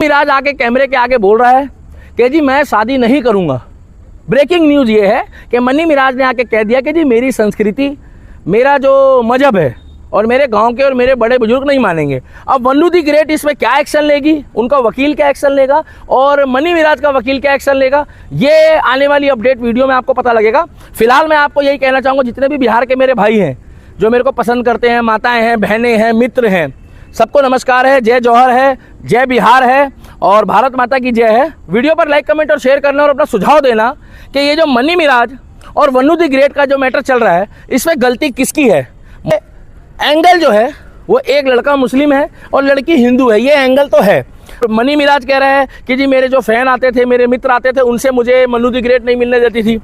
मिराज आके कैमरे के आगे बोल रहा है कि जी मैं शादी नहीं करूंगा। ब्रेकिंग न्यूज़ ये है कि मनी मिराज ने आके कह दिया कि जी मेरी संस्कृति, मेरा जो मजहब है और मेरे गांव के और मेरे बड़े बुजुर्ग नहीं मानेंगे। अब वन्नू दी ग्रेट इसमें क्या एक्शन लेगी, उनका वकील क्या एक्शन लेगा और मनी मिराज का वकील क्या एक्शन लेगा, ये आने वाली अपडेट वीडियो में आपको पता लगेगा। फिलहाल मैं आपको यही कहना चाहूँगा, जितने भी बिहार के मेरे भाई हैं जो मेरे को पसंद करते हैं, माताएँ हैं, बहनें हैं, मित्र हैं, सबको नमस्कार है, जय जौहर है, जय बिहार है और भारत माता की जय है। वीडियो पर लाइक, कमेंट और शेयर करना और अपना सुझाव देना कि ये जो मनी मिराज और वन्नू दी ग्रेट का जो मैटर चल रहा है, इसमें गलती किसकी है। एंगल जो है वो एक लड़का मुस्लिम है और लड़की हिंदू है, ये एंगल तो है। मनी मिराज कह रहा है कि जी मेरे जो फैन आते थे, मेरे मित्र आते थे, उनसे मुझे वन्नू दी ग्रेट नहीं मिलने देती थी।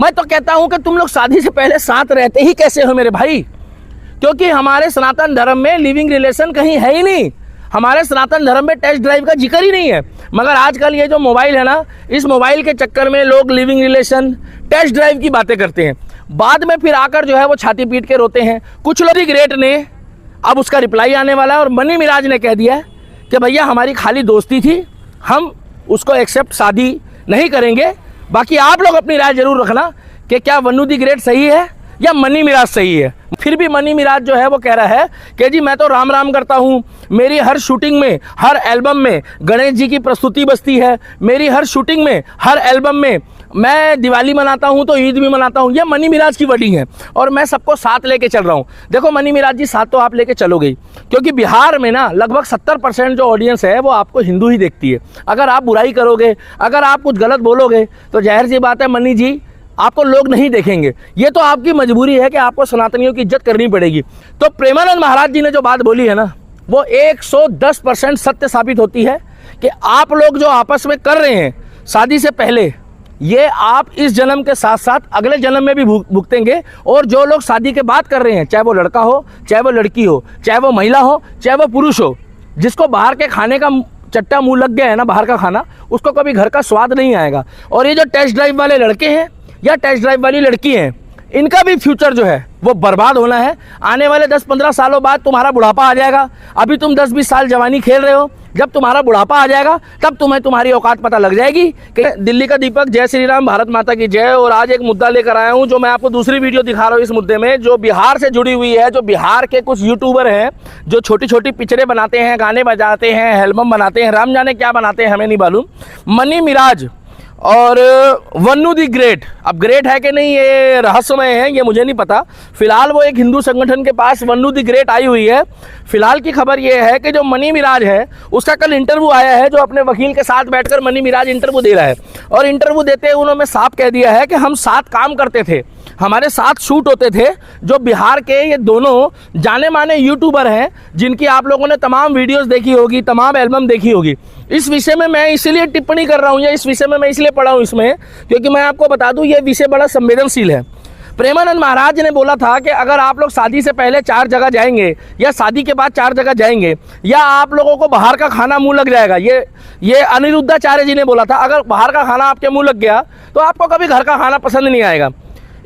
मैं तो कहता हूँ कि तुम लोग शादी से पहले साथ रहते ही कैसे हो मेरे भाई, क्योंकि हमारे सनातन धर्म में लिविंग रिलेशन कहीं है ही नहीं। हमारे सनातन धर्म में टेस्ट ड्राइव का जिक्र ही नहीं है। मगर आजकल ये जो मोबाइल है ना, इस मोबाइल के चक्कर में लोग लिविंग रिलेशन, टेस्ट ड्राइव की बातें करते हैं, बाद में फिर आकर जो है वो छाती पीट के रोते हैं। कुछ लोग ग्रेट ने अब उसका रिप्लाई आने वाला है और मनी मिराज ने कह दिया है कि भैया हमारी खाली दोस्ती थी, हम उसको एक्सेप्ट शादी नहीं करेंगे। बाकी आप लोग अपनी राय जरूर रखना कि क्या वन्नू दी ग्रेट सही है या मनी मिराज सही है। फिर भी मनी मिराज जो है वो कह रहा है कि जी मैं तो राम राम करता हूँ, मेरी हर शूटिंग में, हर एल्बम में गणेश जी की प्रस्तुति बजती है, मेरी हर शूटिंग में, हर एल्बम में मैं दिवाली मनाता हूँ तो ईद भी मनाता हूँ। ये मनी मिराज की वर्डिंग है और मैं सबको साथ लेके चल रहा हूँ। देखो मनी मिराज जी, साथ तो आप लेके चलोगे, क्योंकि बिहार में ना लगभग 70% जो ऑडियंस है वो आपको हिंदू ही देखती है। अगर आप बुराई करोगे, अगर आप कुछ गलत बोलोगे तो जाहिर सी बात है मनी जी, आपको लोग नहीं देखेंगे। ये तो आपकी मजबूरी है कि आपको सनातनियों की इज्जत करनी पड़ेगी। तो प्रेमानंद महाराज जी ने जो बात बोली है ना, वो 110% सत्य साबित होती है कि आप लोग जो आपस में कर रहे हैं शादी से पहले, ये आप इस जन्म के साथ साथ अगले जन्म में भी भुगतेंगे। और जो लोग शादी के बाद कर रहे हैं, चाहे वो लड़का हो, चाहे वो लड़की हो, चाहे वो महिला हो, चाहे वो पुरुष हो, जिसको बाहर के खाने का चट्टा मुंह लग गया है ना, बाहर का खाना, उसको कभी घर का स्वाद नहीं आएगा। और ये जो टेस्ट ड्राइव वाले लड़के हैं या टेस्ट ड्राइव वाली लड़की हैं, इनका भी फ्यूचर जो है वो बर्बाद होना है। आने वाले 10-15 सालों बाद तुम्हारा बुढ़ापा आ जाएगा। अभी तुम 10-20 साल जवानी खेल रहे हो, जब तुम्हारा बुढ़ापा आ जाएगा तब तुम्हें तुम्हारी औकात पता लग जाएगी। कि दिल्ली का दीपक, जय श्री राम, भारत माता की जय। और आज एक मुद्दा लेकर आया हूं जो मैं आपको दूसरी वीडियो दिखा रहा हूं। इस मुद्दे में जो बिहार से जुड़ी हुई है, जो बिहार के कुछ यूट्यूबर हैं जो छोटी छोटी पिक्चरें बनाते हैं, गाने बजाते हैं, एल्बम बनाते हैं, राम जाने क्या बनाते हैं, हमें नहीं मालूम। मनी मिराज और वन्नू दी ग्रेट, अब ग्रेट है कि नहीं ये रहस्यमय है, ये मुझे नहीं पता। फिलहाल वो एक हिंदू संगठन के पास वन्नू दी ग्रेट आई हुई है। फिलहाल की खबर ये है कि जो मनी मिराज है उसका कल इंटरव्यू आया है, जो अपने वकील के साथ बैठकर मनी मिराज इंटरव्यू दे रहा है। और इंटरव्यू देते हुए उन्होंने साफ कह दिया है कि हम साथ काम करते थे, हमारे साथ शूट होते थे। जो बिहार के ये दोनों जाने माने यूट्यूबर हैं, जिनकी आप लोगों ने तमाम वीडियोस देखी होगी, तमाम एल्बम देखी होगी। इस विषय में मैं इसलिए टिप्पणी कर रहा हूँ या इस विषय में मैं इसलिए पढ़ा हूँ इसमें, क्योंकि मैं आपको बता दूँ ये विषय बड़ा संवेदनशील है। प्रेमानंद महाराज ने बोला था कि अगर आप लोग शादी से पहले 4 जगह जाएंगे या शादी के बाद 4 जगह जाएंगे या आप लोगों को बाहर का खाना मुंह लग जाएगा। ये अनिरुद्धाचार्य जी ने बोला था, अगर बाहर का खाना आपके मुंह लग गया तो आपको कभी घर का खाना पसंद नहीं आएगा।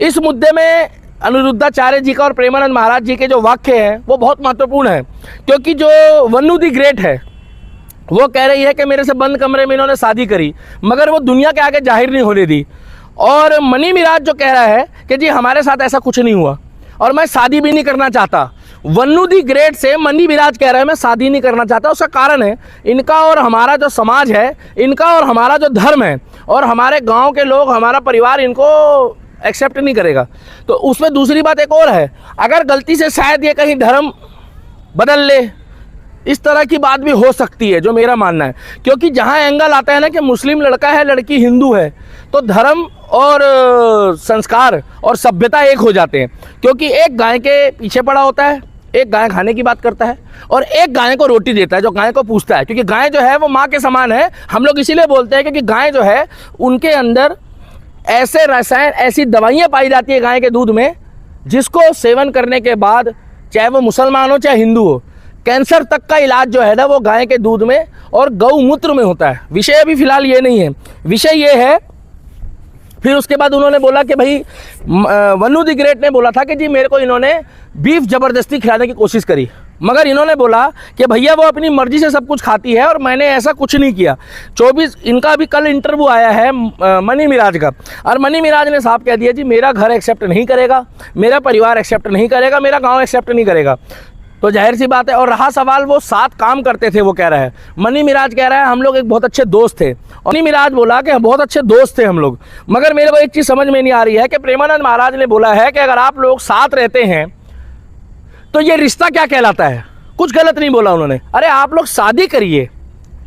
इस मुद्दे में अनिरुद्धाचार्य जी का और प्रेमानंद महाराज जी के जो वाक्य हैं वो बहुत महत्वपूर्ण है, क्योंकि जो वन्नू दी ग्रेट है वो कह रही है कि मेरे से बंद कमरे में इन्होंने शादी करी, मगर वो दुनिया के आगे जाहिर नहीं होने दी। और मनी मिराज जो कह रहा है कि जी हमारे साथ ऐसा कुछ नहीं हुआ और मैं शादी भी नहीं करना चाहता। वन्नू दी ग्रेट से मनी मिराज कह रहा है मैं शादी नहीं करना चाहता। उसका कारण है इनका और हमारा जो समाज है, इनका और हमारा जो धर्म है और हमारे गाँव के लोग, हमारा परिवार इनको एक्सेप्ट नहीं करेगा। तो उसमें दूसरी बात एक और है, अगर गलती से शायद ये कहीं धर्म बदल ले, इस तरह की बात भी हो सकती है, जो मेरा मानना है। क्योंकि जहाँ एंगल आता है ना कि मुस्लिम लड़का है, लड़की हिंदू है, तो धर्म और संस्कार और सभ्यता एक हो जाते हैं। क्योंकि एक गाय के पीछे पड़ा होता है, एक गाय खाने की बात करता है और एक गाय को रोटी देता है, जो गाय को पूछता है। क्योंकि गाय जो है वो माँ के समान है। हम लोग इसीलिए बोलते हैं क्योंकि गाय जो है उनके अंदर ऐसे रसायन, ऐसी दवाइयाँ पाई जाती है गाय के दूध में, जिसको सेवन करने के बाद चाहे वो मुसलमान हो चाहे हिंदू हो, कैंसर तक का इलाज जो है ना वो गाय के दूध में और गौमूत्र में होता है। विषय अभी फिलहाल ये नहीं है, विषय ये है। फिर उसके बाद उन्होंने बोला कि भाई वन्नू दी ग्रेट ने बोला था कि जी मेरे को इन्होंने बीफ ज़बरदस्ती खिलाने की कोशिश करी। मगर इन्होंने बोला कि भैया वो अपनी मर्जी से सब कुछ खाती है और मैंने ऐसा कुछ नहीं किया। 24 इनका अभी कल इंटरव्यू आया है मनी मिराज का, और मनी मिराज ने साफ कह दिया जी मेरा घर एक्सेप्ट नहीं करेगा, मेरा परिवार एक्सेप्ट नहीं करेगा, मेरा गांव एक्सेप्ट नहीं करेगा। तो जाहिर सी बात है। और रहा सवाल वो 7 काम करते थे, वो कह रहा है मनी मिराज कह रहा है हम लोग एक बहुत अच्छे दोस्त थे, और मनी मिराज बोला कि बहुत अच्छे दोस्त थे हम लोग। मगर मेरे को एक चीज़ समझ में नहीं आ रही है कि प्रेमानंद महाराज ने बोला है कि अगर आप लोग साथ रहते हैं तो ये रिश्ता क्या कहलाता है। कुछ गलत नहीं बोला उन्होंने। अरे आप लोग शादी करिए,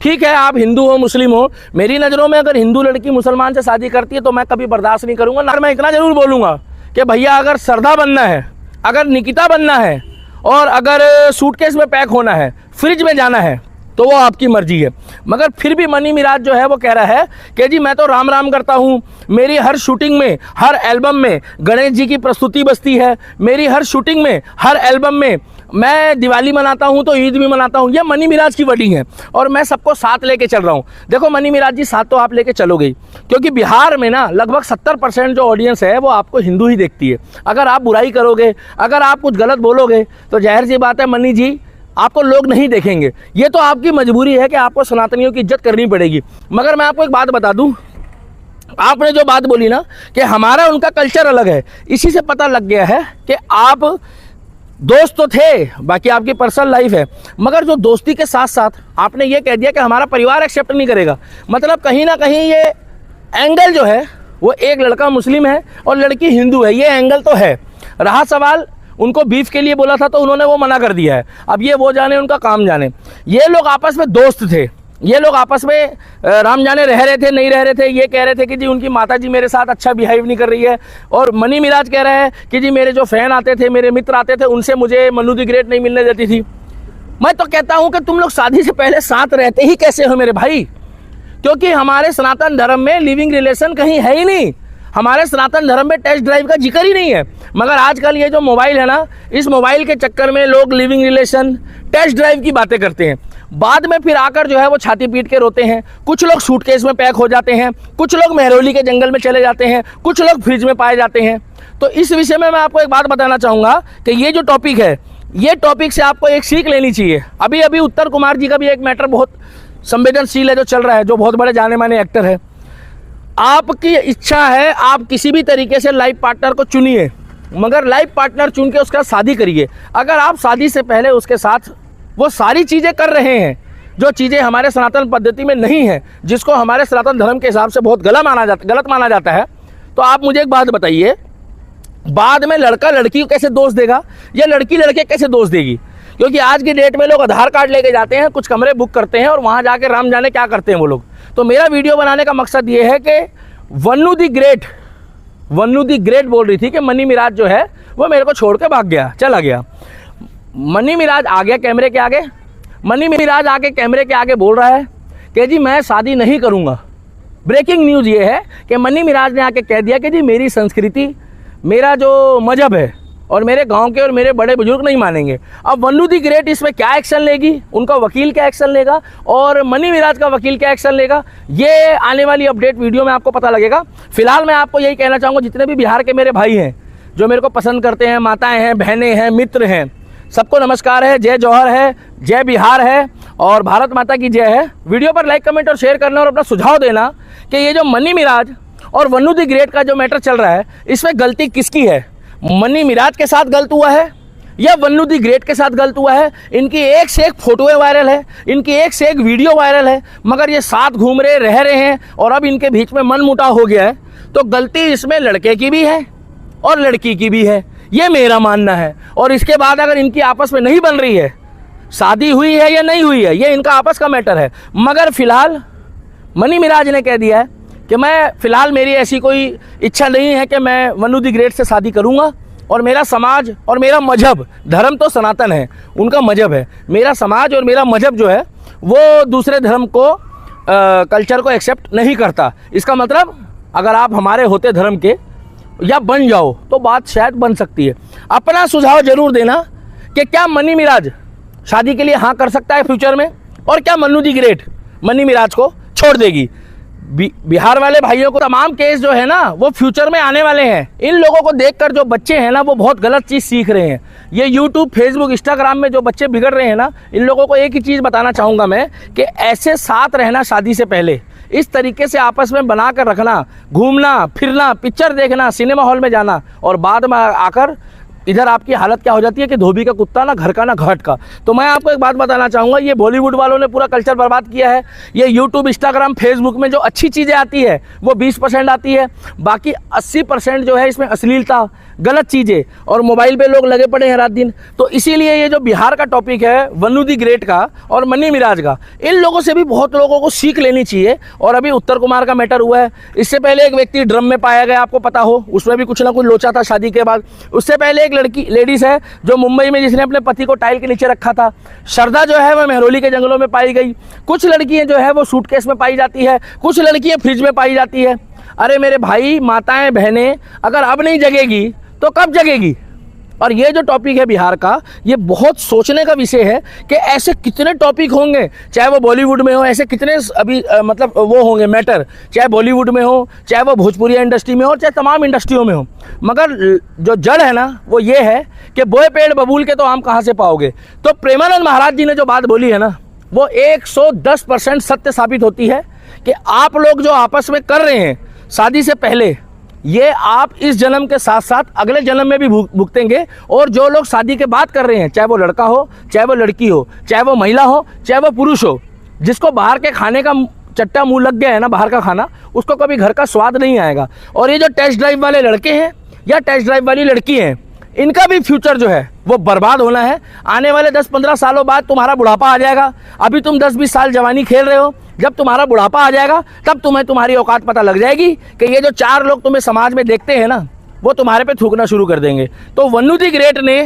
ठीक है, आप हिंदू हो मुस्लिम हो, मेरी नज़रों में अगर हिंदू लड़की मुसलमान से शादी करती है तो मैं कभी बर्दाश्त नहीं करूँगा। ना मैं इतना ज़रूर बोलूँगा कि भैया अगर श्रद्धा बनना है, अगर निकिता बनना है, और अगर सूटकेस में पैक होना है, फ्रिज में जाना है, तो वो आपकी मर्जी है। मगर फिर भी मनी मिराज जो है वो कह रहा है कि जी मैं तो राम राम करता हूँ, मेरी हर शूटिंग में, हर एल्बम में गणेश जी की प्रस्तुति बजती है, मेरी हर शूटिंग में, हर एल्बम में मैं दिवाली मनाता हूँ तो ईद भी मनाता हूँ। ये मनी मिराज की वर्डिंग है, और मैं सबको साथ लेके चल रहा हूँ। देखो मनी मिराज जी, साथ तो आप लेके चलोगे, क्योंकि बिहार में ना लगभग 70% जो ऑडियंस है वो आपको हिंदू ही देखती है। अगर आप बुराई करोगे, अगर आप कुछ गलत बोलोगे, तो जाहिर सी बात है मनी जी आपको लोग नहीं देखेंगे। ये तो आपकी मजबूरी है कि आपको सनातनियों की इज्जत करनी पड़ेगी। मगर मैं आपको एक बात बता दूं, आपने जो बात बोली ना कि हमारा उनका कल्चर अलग है, इसी से पता लग गया है कि आप दोस्त तो थे, बाकी आपकी पर्सनल लाइफ है, मगर जो दोस्ती के साथ साथ आपने ये कह दिया कि हमारा परिवार एक्सेप्ट नहीं करेगा। मतलब कहीं ना कहीं ये एंगल जो है वो एक लड़का मुस्लिम है और लड़की हिंदू है, ये एंगल तो है। रहा सवाल उनको बीफ के लिए बोला था तो उन्होंने वो मना कर दिया है। अब ये वो जाने, उनका काम जाने। ये लोग आपस में दोस्त थे, ये लोग आपस में राम जाने रह रहे थे नहीं रह रहे थे। ये कह रहे थे कि जी उनकी माताजी मेरे साथ अच्छा बिहेव नहीं कर रही है, और मनी मिराज कह रहे हैं कि जी मेरे जो फैन आते थे, मेरे मित्र आते थे, उनसे मुझे मन्नू दी ग्रेट नहीं मिलने देती थी। मैं तो कहता हूं कि तुम लोग शादी से पहले साथ रहते ही कैसे हो मेरे भाई, क्योंकि हमारे सनातन धर्म में लिविंग रिलेशन कहीं है ही नहीं। हमारे सनातन धर्म में टेस्ट ड्राइव का जिक्र ही नहीं है। मगर आजकल ये जो मोबाइल है ना, इस मोबाइल के चक्कर में लोग लिविंग रिलेशन, टेस्ट ड्राइव की बातें करते हैं। बाद में फिर आकर जो है वो छाती पीट के रोते हैं। कुछ लोग सूटकेस में पैक हो जाते हैं, कुछ लोग मेहरौली के जंगल में चले जाते हैं, कुछ लोग फ्रिज में पाए जाते हैं। तो इस विषय में मैं आपको एक बात बताना चाहूँगा कि ये जो टॉपिक है, ये टॉपिक से आपको एक सीख लेनी चाहिए। अभी अभी उत्तर कुमार जी का भी एक मैटर बहुत संवेदनशील है जो चल रहा है, जो बहुत बड़े जाने माने एक्टर है। आपकी इच्छा है आप किसी भी तरीके से लाइफ पार्टनर को चुनिए, मगर लाइफ पार्टनर चुन के उसका शादी करिए। अगर आप शादी से पहले उसके साथ वो सारी चीज़ें कर रहे हैं जो चीज़ें हमारे सनातन पद्धति में नहीं है, जिसको हमारे सनातन धर्म के हिसाब से बहुत गलत माना जाता है, तो आप मुझे एक बात बताइए, बाद में लड़का लड़की को कैसे दोष देगा या लड़की लड़के कैसे दोष देगी? क्योंकि आज की डेट में लोग आधार कार्ड लेके जाते हैं, कुछ कमरे बुक करते हैं और वहाँ जाके राम जाने क्या करते हैं वो लोग। तो मेरा वीडियो बनाने का मकसद ये है कि वन्नू दी ग्रेट बोल रही थी कि मनी मिराज जो है वो मेरे को छोड़ के भाग गया, चला गया। मनी मिराज आ गया कैमरे के आगे, मनी मिराज आके कैमरे के आगे बोल रहा है कि जी मैं शादी नहीं करूँगा। ब्रेकिंग न्यूज़ ये है कि मनी मिराज ने आके कह दिया कि जी मेरी संस्कृति, मेरा जो मजहब है और मेरे गांव के और मेरे बड़े बुजुर्ग नहीं मानेंगे। अब वन्नू दी ग्रेट इसमें क्या एक्शन लेगी, उनका वकील क्या एक्शन लेगा और मनी मिराज का वकील क्या एक्शन लेगा, ये आने वाली अपडेट वीडियो में आपको पता लगेगा। फिलहाल मैं आपको यही कहना चाहूँगा, जितने भी बिहार के मेरे भाई हैं जो मेरे को पसंद करते हैं, माताएँ हैं, बहनें हैं, मित्र हैं, सबको नमस्कार है, जय जौहर है, जय बिहार है और भारत माता की जय है। वीडियो पर लाइक, कमेंट और शेयर करना और अपना सुझाव देना कि ये जो मनी मिराज और वन्नू दी ग्रेट का जो मैटर चल रहा है, इसमें गलती किसकी है? मनी मिराज के साथ गलत हुआ है या वन्नू दी ग्रेट के साथ गलत हुआ है? इनकी एक से एक फोटोएं वायरल है, इनकी एक से एक वीडियो वायरल है, मगर ये साथ घूम रहे, रह रहे हैं और अब इनके बीच में मनमुटाव हो गया है। तो गलती इसमें लड़के की भी है और लड़की की भी है, ये मेरा मानना है। और इसके बाद अगर इनकी आपस में नहीं बन रही है, शादी हुई है या नहीं हुई है, ये इनका आपस का मैटर है। मगर फिलहाल मनी मिराज ने कह दिया है कि मैं फिलहाल मेरी ऐसी कोई इच्छा नहीं है कि मैं वन्नू दी ग्रेट से शादी करूंगा, और मेरा समाज और मेरा मजहब, धर्म तो सनातन है, उनका मजहब है, मेरा समाज और मेरा मजहब जो है वो दूसरे धर्म को कल्चर को एक्सेप्ट नहीं करता। इसका मतलब अगर आप हमारे होते धर्म के या बन जाओ तो बात शायद बन सकती है। अपना सुझाव जरूर देना कि क्या मनी मिराज शादी के लिए हाँ कर सकता है फ्यूचर में, और क्या वन्नू दी ग्रेट मनी मिराज को छोड़ देगी। बिहार वाले भाइयों को तमाम केस जो है ना वो फ्यूचर में आने वाले हैं। इन लोगों को देखकर जो बच्चे हैं ना वो बहुत गलत चीज़ सीख रहे हैं। ये यूट्यूब, फेसबुक, इंस्टाग्राम में जो बच्चे बिगड़ रहे हैं ना, इन लोगों को एक ही चीज़ बताना चाहूँगा मैं कि ऐसे साथ रहना शादी से पहले, इस तरीके से आपस में बना कर रखना, घूमना फिरना, पिक्चर देखना, सिनेमा हॉल में जाना, और बाद में आकर इधर आपकी हालत क्या हो जाती है कि धोबी का कुत्ता ना घर का ना घाट का। तो मैं आपको एक बात बताना चाहूँगा, ये बॉलीवुड वालों ने पूरा कल्चर बर्बाद किया है। ये यूट्यूब, इंस्टाग्राम, फेसबुक में जो अच्छी चीज़ें आती है वो 20% आती है, बाकी 80% जो है इसमें अश्लीलता, गलत चीज़ें, और मोबाइल पे लोग लगे पड़े हैं रात दिन। तो इसीलिए ये जो बिहार का टॉपिक है वन्नू दी ग्रेट का और मनी मिराज का, इन लोगों से भी बहुत लोगों को सीख लेनी चाहिए। और अभी उत्तर कुमार का मैटर हुआ है, इससे पहले एक व्यक्ति ड्रम में पाया गया, आपको पता हो, उसमें भी कुछ ना कुछ लोचा था शादी के बाद। उससे पहले एक लेडीज है जो मुंबई में, जिसने अपने पति को टाइल के नीचे रखा था। श्रद्धा जो है वह मेहरौली के जंगलों में पाई गई। कुछ लड़कियां जो है वो सूटकेस में पाई जाती है, कुछ लड़कियां फ्रिज में पाई जाती है। अरे मेरे भाई, माताएं, बहनें, अगर अब नहीं जगेगी तो कब जगेगी? और ये जो टॉपिक है बिहार का, ये बहुत सोचने का विषय है कि ऐसे कितने टॉपिक होंगे, चाहे वो बॉलीवुड में हो, ऐसे कितने अभी मतलब वो होंगे मैटर, चाहे बॉलीवुड में हो, चाहे वो भोजपुरी इंडस्ट्री में हो, चाहे तमाम इंडस्ट्रियों में हो। मगर जो जड़ है ना वो ये है कि बोए पेड़ बबूल के तो आम कहाँ से पाओगे। तो प्रेमानंद महाराज जी ने जो बात बोली है ना, वो 110% सत्य साबित होती है कि आप लोग जो आपस में कर रहे हैं शादी से पहले, ये आप इस जन्म के साथ साथ अगले जन्म में भी भुगतेंगे। और जो लोग शादी के बाद कर रहे हैं, चाहे वो लड़का हो, चाहे वो लड़की हो, चाहे वो महिला हो, चाहे वो पुरुष हो, जिसको बाहर के खाने का चट्टा मुंह लग गया है ना, बाहर का खाना, उसको कभी घर का स्वाद नहीं आएगा। और ये जो टेस्ट ड्राइव वाले लड़के हैं या टेस्ट ड्राइव वाली लड़की हैं, इनका भी फ्यूचर जो है वो बर्बाद होना है। आने वाले 10-15 सालों बाद तुम्हारा बुढ़ापा आ जाएगा। अभी तुम 10-20 साल जवानी खेल रहे हो, जब तुम्हारा बुढ़ापा आ जाएगा तब तुम्हें तुम्हारी औकात पता लग जाएगी कि ये जो 4 लोग तुम्हें समाज में देखते हैं ना, वो तुम्हारे पे थूकना शुरू कर देंगे। तो वन्नू दी ग्रेट ने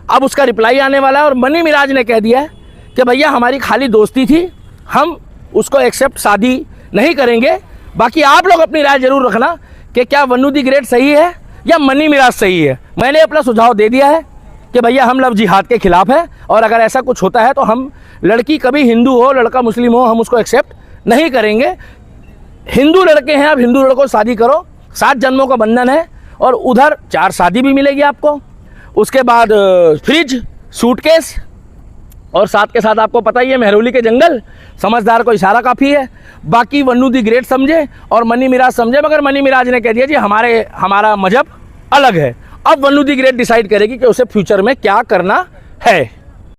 अब उसका रिप्लाई आने वाला है, और मनी मिराज ने कह दिया है कि भैया हमारी खाली दोस्ती थी, हम उसको एक्सेप्ट शादी नहीं करेंगे। बाकी आप लोग अपनी राय जरूर रखना कि क्या वन्नू दी ग्रेट सही है या मनी मिराज सही है। मैंने अपना सुझाव दे दिया है कि भैया हम लव जिहाद के खिलाफ है, और अगर ऐसा कुछ होता है तो हम, लड़की कभी हिंदू हो, लड़का मुस्लिम हो, हम उसको एक्सेप्ट नहीं करेंगे। हिंदू लड़के हैं, आप हिंदू लड़कों से शादी करो, 7 जन्मों का बंधन है, और उधर 4 शादी भी मिलेगी आपको, उसके बाद फ्रिज, सूटकेस, और साथ के साथ आपको पता ही है मेहरौली के जंगल। समझदार को इशारा काफ़ी है। बाकी वन्नू दी ग्रेट समझे और मनी मिराज समझे, मगर मनी मिराज ने कह दिया जी हमारा मजहब अलग है। अब वन्नू दी ग्रेट डिसाइड करेगी कि उसे फ्यूचर में क्या करना है।